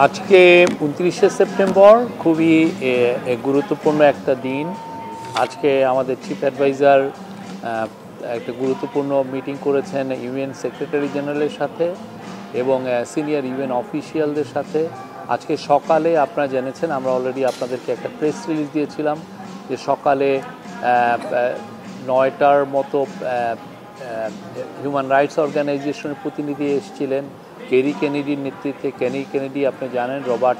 আজকে 29শে সেপ্টেম্বর খুবই গুরুত্বপূর্ণ একটা দিন। আজকে আমাদের চিফ অ্যাডভাইজার একটা গুরুত্বপূর্ণ মিটিং করেছেন ইউএন সেক্রেটারি জেনারেলের সাথে এবং সিনিয়র ইউএন অফিসিয়ালদের সাথে। আজকে সকালে আপনারা জেনেছেন, আমরা অলরেডি আপনাদেরকে একটা প্রেস রিলিজ দিয়েছিলাম যে সকালে 9টার মতো হিউম্যান রাইটস অর্গানাইজেশনের প্রতিনিধি এসেছিলেন। কেরি কেনেডির নেতৃত্বে। কেনি কেনেডি আপনি জানেন, Robert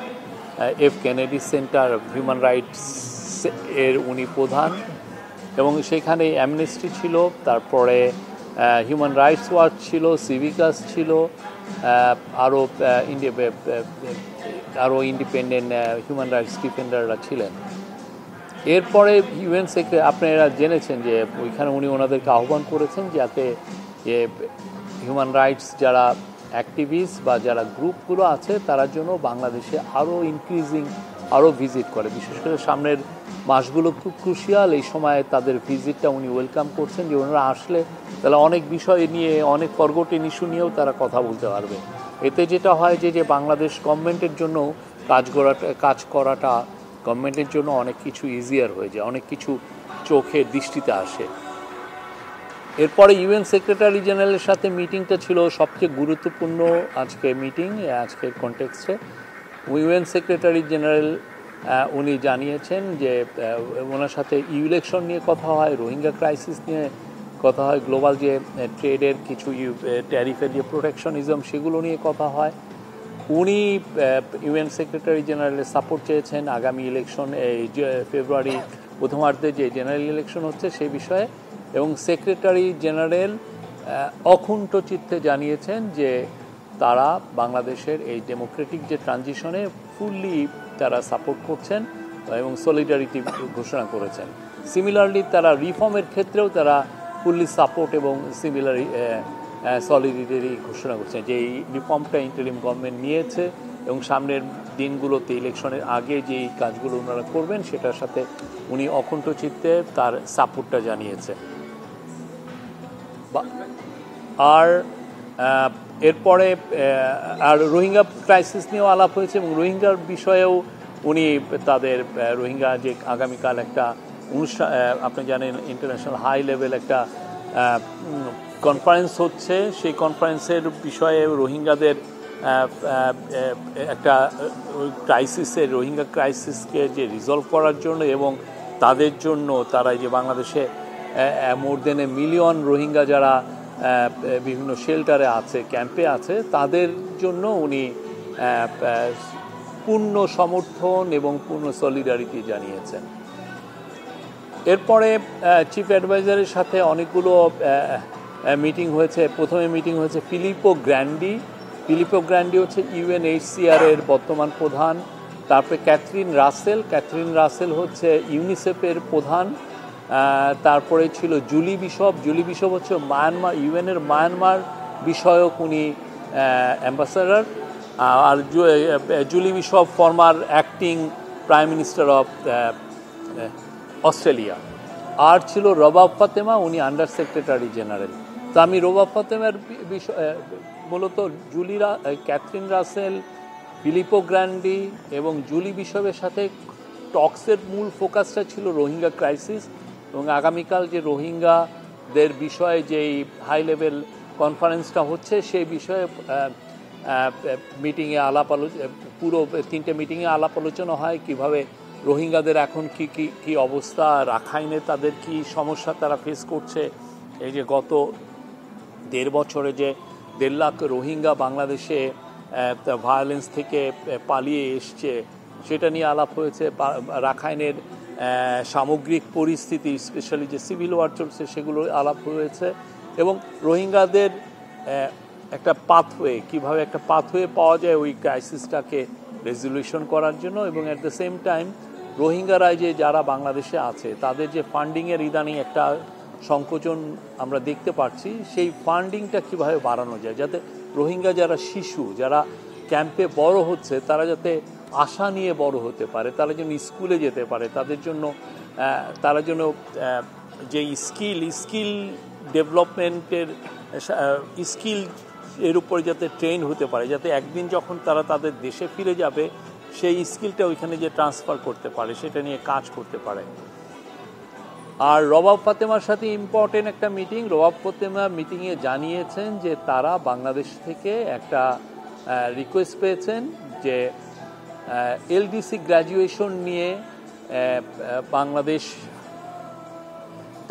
F Kennedy centre human rights এর উনি প্রধান, এবং সেখানে অ্যামনেস্টি ছিল, তারপরে হিউম্যান রাইটস ওয়াচ ছিল, সিভিকাস ছিল, আরও ইন্ডিপেন্ডেন্ট হিউম্যান রাইটস ডিফেন্ডাররা ছিলেন। এরপরে ইউএন সেক্রেটারি আপনারা জেনেছেন যে ওইখানে উনি ওনাদেরকে আহ্বান করেছেন যাতে হিউম্যান রাইটস যারা অ্যাক্টিভিস্ট বা যারা গ্রুপগুলো আছে তারা জন্য বাংলাদেশে আরও ভিজিট করে। বিশেষ করে সামনের মাসগুলো খুব ক্রুশিয়াল, এই সময় তাদের ভিজিটটা উনি ওয়েলকাম করছেন যে ওনারা আসলে তাহলে অনেক বিষয় নিয়ে, অনেক ফরগটেন ইস্যু নিয়েও তারা কথা বলতে পারবে। এতে যেটা হয় যে বাংলাদেশ গভর্নমেন্টের জন্য কাজ করাটা গভর্নমেন্টের জন্য অনেক কিছু ইজিয়ার হয়ে যায়, অনেক কিছু চোখের দৃষ্টিতে আসে। এরপরে ইউএন সেক্রেটারি জেনারেলের সাথে মিটিংটা ছিল সবচেয়ে গুরুত্বপূর্ণ আজকে মিটিং, আজকের কনটেক্সটে। ইউএন সেক্রেটারি জেনারেল উনি জানিয়েছেন যে ওনার সাথে ইলেকশন নিয়ে কথা হয়, রোহিঙ্গা ক্রাইসিস নিয়ে কথা হয়, গ্লোবাল যে ট্রেডের কিছু ট্যারিফের যে প্রোটেকশনিজম সেগুলো নিয়ে কথা হয়। উনি ইউএন সেক্রেটারি জেনারেলের সাপোর্ট চেয়েছেন আগামী ইলেকশন, এই ফেব্রুয়ারি প্রথমার্ধে যে জেনারেল ইলেকশন হচ্ছে সেই বিষয়ে, এবং সেক্রেটারি জেনারেল অকুণ্ঠ চিত্তে জানিয়েছেন যে তারা বাংলাদেশের এই ডেমোক্রেটিক যে ট্রানজিশনে ফুললি তারা সাপোর্ট করছেন এবং সলিডারিটি ঘোষণা করেছেন। সিমিলারলি তারা রিফর্মের ক্ষেত্রেও তারা ফুললি সাপোর্ট এবং সলিডারিটি ঘোষণা করছেন যে এই রিফর্মটা ইন্টারিম গভর্নমেন্ট নিয়েছে এবং সামনের দিনগুলোতে ইলেকশনের আগে যেই কাজগুলো ওনারা করবেন সেটার সাথে উনি অকুণ্ঠ চিত্তে তার সাপোর্টটা জানিয়েছে। আর এরপরে রোহিঙ্গা ক্রাইসিস নিয়েও আলাপ হয়েছে এবং রোহিঙ্গার বিষয়েও উনি তাদের রোহিঙ্গা যে আগামীকাল একটা অনুষ্ঠান, আপনি জানেন ইন্টারন্যাশনাল হাই লেভেল একটা কনফারেন্স হচ্ছে, সেই কনফারেন্সের বিষয়ে রোহিঙ্গাদের একটা রোহিঙ্গা ক্রাইসিসকে যে রিজলভ করার জন্য এবং তাদের জন্য তারা যে বাংলাদেশে মোর দেন 1 মিলিয়ন রোহিঙ্গা যারা বিভিন্ন শেল্টারে আছে, ক্যাম্পে আছে, তাদের জন্য উনি পূর্ণ সমর্থন এবং পূর্ণ সলিডারিটি জানিয়েছেন। এরপরে চিফ অ্যাডভাইজারের সাথে অনেকগুলো মিটিং হয়েছে। প্রথমে মিটিং হয়েছে ফিলিপো গ্র্যান্ডি হচ্ছে ইউএনএইচসিআর এর বর্তমান প্রধান। তারপরে ক্যাথরিন রাসেল হচ্ছে ইউনিসেফের প্রধান। তারপরে ছিল জুলি বিশপ হচ্ছে মায়ানমার, ইউএনের মায়ানমার বিষয়ক উনি অ্যাম্বাসাডার। আর Julie Bishop former acting prime minister of Australia. আর ছিল রবাব ফাতেমা, উনি আন্ডার সেক্রেটারি জেনারেল। তো আমি রবাব ফাতেমার বিষয় মূলত ক্যাথরিন রাসেল, ফিলিপো গ্র্যান্ডি এবং জুলি বিশপের সাথে টক্সের মূল ফোকাসটা ছিল রোহিঙ্গা ক্রাইসিস এবং আগামীকাল যে রোহিঙ্গাদের বিষয়ে যেই হাই লেভেল কনফারেন্সটা হচ্ছে সেই বিষয়ে মিটিংয়ে পুরো 3টে মিটিংয়ে আলাপ আলোচনা হয় কীভাবে রোহিঙ্গাদের এখন কি অবস্থা, রাখাইনে তাদের কি সমস্যা তারা ফেস করছে, এই যে গত 1.5 বছরে যে 1.5 লাখ রোহিঙ্গা বাংলাদেশে ভায়োলেন্স থেকে পালিয়ে এসছে সেটা নিয়ে আলাপ হয়েছে। রাখাইনের সামগ্রিক পরিস্থিতি, স্পেশালি যে সিভিল ওয়ার চলছে সেগুলো আলাপ হয়েছে এবং রোহিঙ্গাদের একটা কীভাবে একটা পাথওয়ে পাওয়া যায় ওই ক্রাইসিসটাকে রেজলিউশন করার জন্য, এবং অ্যাট দ্য সেম টাইম রোহিঙ্গারা যে যারা বাংলাদেশে আছে তাদের যে ফান্ডিংয়ের ইদানিং একটা সংকোচন আমরা দেখতে পাচ্ছি, সেই ফান্ডিংটা কীভাবে বাড়ানো যায় যাতে রোহিঙ্গা যারা শিশু যারা ক্যাম্পে বড় হচ্ছে তারা যাতে আশা নিয়ে বড় হতে পারে, তারা যেন স্কুলে যেতে পারে, তারা যেন যে স্কিল ডেভেলপমেন্টের স্কিল এর উপরে যাতে ট্রেন হতে পারে, যাতে একদিন যখন তারা তাদের দেশে ফিরে যাবে সেই স্কিলটা ওইখানে যে ট্রান্সফার করতে পারে, সেটা নিয়ে কাজ করতে পারে। আর রবাব ফাতেমার সাথে ইম্পর্টেন্ট একটা মিটিং। রবাব ফাতেমা মিটিংয়ে জানিয়েছেন যে তারা বাংলাদেশ থেকে একটা রিকোয়েস্ট পেয়েছেন যে এলডিসি গ্র্যাজুয়েশন নিয়ে বাংলাদেশ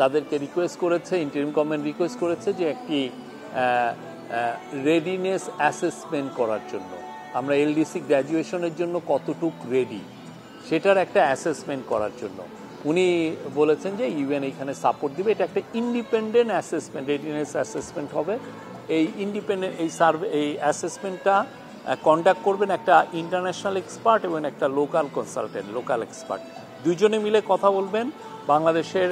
তাদেরকে রিকোয়েস্ট করেছে, ইন্টারিম গভর্নমেন্ট রিকোয়েস্ট করেছে যে একটি রেডিনেস অ্যাসেসমেন্ট করার জন্য, আমরা এলডিসি গ্র্যাজুয়েশনের জন্য কতটুক রেডি সেটার একটা অ্যাসেসমেন্ট করার জন্য উনি বলেছেন যে ইউএন এইখানে সাপোর্ট দিবে। এটা একটা ইন্ডিপেন্ডেন্ট অ্যাসেসমেন্ট, রেডিনেস অ্যাসেসমেন্ট হবে। এই ইন্ডিপেন্ডেন্ট এই এই অ্যাসেসমেন্টটা কন্ডাক্ট করবেন একটা ইন্টারন্যাশনাল এক্সপার্ট এবং একটা লোকাল কনসালটেন্ট, লোকাল এক্সপার্ট, দুইজনে মিলে কথা বলবেন। বাংলাদেশের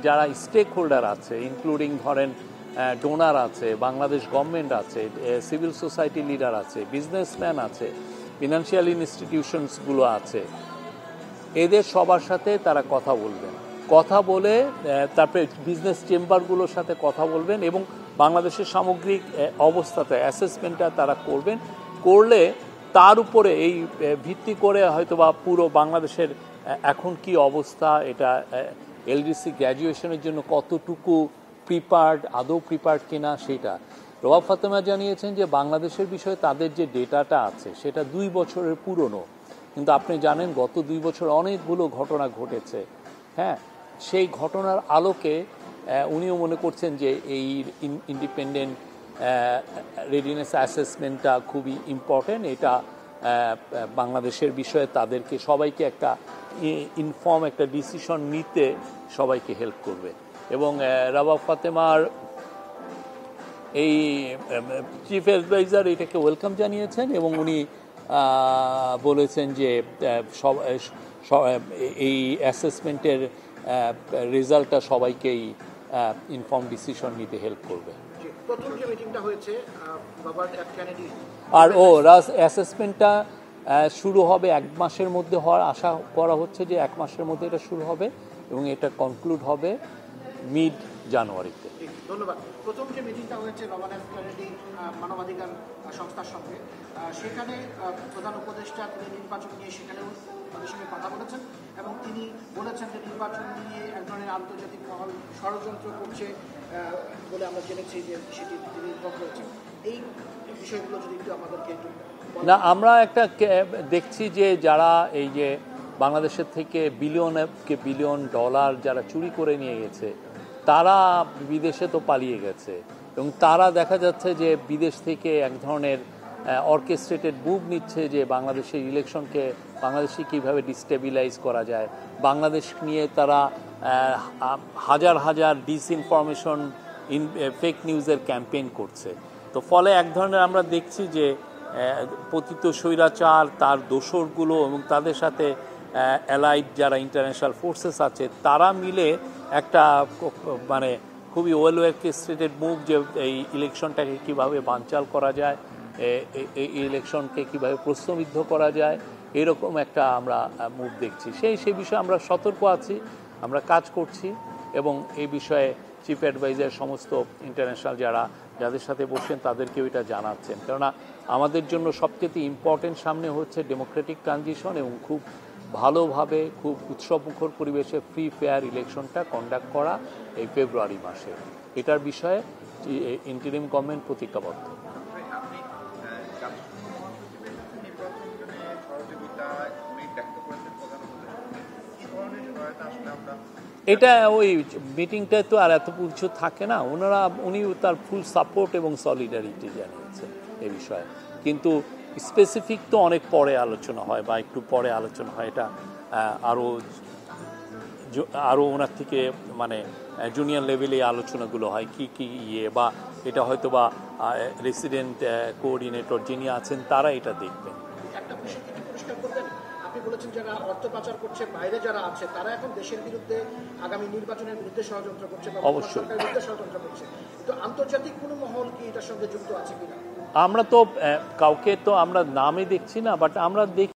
যারা স্টেক হোল্ডার আছে, ইনক্লুডিং ধরেন ডোনার আছে, বাংলাদেশ গভর্নমেন্ট আছে, সিভিল সোসাইটি লিডার আছে, বিজনেসম্যান আছে, ফিনান্সিয়াল ইনস্টিটিউশনসগুলো আছে, এদের সবার সাথে তারা কথা বলবেন। কথা বলে তারপরে বিজনেস চেম্বারগুলোর সাথে কথা বলবেন এবং বাংলাদেশের সামগ্রিক অবস্থাতে অ্যাসেসমেন্টটা তারা করবেন। করলে তার উপরে এই ভিত্তি করে হয়তোবা পুরো বাংলাদেশের এখন কি অবস্থা, এটা এলডিসি গ্র্যাজুয়েশনের জন্য কতটুকু প্রিপার্ড, আদৌ প্রিপার্ড কিনা সেটা। রবাব ফাতেমা জানিয়েছেন যে বাংলাদেশের বিষয়ে তাদের যে ডেটাটা আছে সেটা 2 বছরের পুরনো, কিন্তু আপনি জানেন গত 2 বছর অনেকগুলো ঘটনা ঘটেছে। হ্যাঁ, সেই ঘটনার আলোকে উনিও মনে করছেন যে এই ইন্ডিপেন্ডেন্ট রেডিনেস অ্যাসেসমেন্টটা খুবই ইম্পর্টেন্ট। এটা বাংলাদেশের বিষয়ে তাদেরকে সবাইকে একটা ইনফর্ম একটা ডিসিশন নিতে সবাইকে হেল্প করবে। এবং রবাব ফাতেমার এই চিফ অ্যাডভাইজার এটাকে ওয়েলকাম জানিয়েছেন এবং উনি বলেছেন যে এই অ্যাসেসমেন্টের রেজাল্টটা সবাইকেই ইনফর্ম ডিসিশন নিতে হেল্প করবে। আর অ্যাসেসমেন্টটা শুরু হবে 1 মাসের মধ্যে হওয়ার আশা করা হচ্ছে, যে 1 মাসের মধ্যে এটা শুরু হবে এবং এটা কনক্লুড হবে মিড জানুয়ারিতে। ধন্যবাদ। প্রথম যে মিটিংটা হয়েছে রবার্ট কেনেডি মানবাধিকার সংস্থার সঙ্গে, সেখানে প্রধান উপদেষ্টা তিনি নির্বাচন নিয়ে সেখানেও তাদের সঙ্গে কথা বলেছেন এবং তিনি বলেছেন যে নির্বাচন নিয়ে এক ধরনের আন্তর্জাতিক মহল ষড়যন্ত্র করছে বলে আমরা জেনেছি যে সেটি তিনি ইনভলভ করেছেন। এই বিষয়গুলো যদি একটু আমাদেরকে একটু না, আমরা একটা দেখছি যে যারা এই যে বাংলাদেশের থেকে বিলিয়ন ডলার যারা চুরি করে নিয়ে গেছে তারা বিদেশে তো পালিয়ে গেছে এবং তারা দেখা যাচ্ছে যে বিদেশ থেকে এক ধরনের অর্কেস্ট্রেটেড মুভ নিচ্ছে যে বাংলাদেশের ইলেকশনকে বাংলাদেশে কীভাবে ডিস্টেবিলাইজ করা যায়। বাংলাদেশ নিয়ে তারা হাজার হাজার ডিসইনফরমেশন ফেক নিউজের ক্যাম্পেইন করছে। তো ফলে এক ধরনের আমরা দেখছি যে পতিত স্বৈরাচার, তার দোসরগুলো এবং তাদের সাথে অ্যালাইড যারা ইন্টারন্যাশনাল ফোর্সেস আছে তারা মিলে একটা মানে খুবই ওয়েল অর্কেস্ট্রেটেড মুভ, যে এই ইলেকশনটাকে কীভাবে বানচাল করা যায়, এই ইলেকশনকে কীভাবে প্রশ্নবিদ্ধ করা যায়, এরকম একটা আমরা মুভ দেখছি। সেই বিষয়ে আমরা সতর্ক আছি, আমরা কাজ করছি এবং এই বিষয়ে চিফ অ্যাডভাইজার সমস্ত ইন্টারন্যাশনাল যাদের সাথে বসছেন তাদেরকেও এটা জানাচ্ছেন। কেননা আমাদের জন্য সবচেয়ে ইম্পর্টেন্ট সামনে হচ্ছে ডেমোক্রেটিক ট্রানজিশন এবং খুব ভালোভাবে খুব উৎসবমুখর পরিবেশে ফ্রি ফেয়ার ইলেকশনটা কন্ডাক্ট করা এই ফেব্রুয়ারি মাসে। এটার বিষয়ে ইন্টারিম গভর্নমেন্ট প্রতিজ্ঞাবদ্ধ। এটা ওই মিটিংটায় তো আর এত কিছু থাকে না, উনি তার ফুল সাপোর্ট এবং সলিডারিটি জানিয়েছেন এ বিষয়ে, কিন্তু স্পেসিফিক তো অনেক পরে আলোচনা হয় বা একটু পরে আলোচনা হয়। এটা আরও ওনার থেকে মানে জুনিয়র লেভেলে আলোচনাগুলো হয় কি বা এটা হয়তো বা রেসিডেন্ট কোঅর্ডিনেটর যিনি আছেন তারা এটা দেখবেন। একটা বিষয় কি পরিষ্কার করবেন, আপনি বলেছেন যারা অর্থ পাচার করছে বাইরে যারা আছে তারা এখন দেশের বিরুদ্ধে আগামী নির্বাচনের বিরুদ্ধে ষড়যন্ত্র করছে বা সরকারের বিরুদ্ধে ষড়যন্ত্র করছে, তো আন্তর্জাতিক কোনো মহল কি এটার সঙ্গে যুক্ত আছে কিনা? আমরা তো কাউকে তো আমরা নামে দেখছি না, বাট আমরা দেখি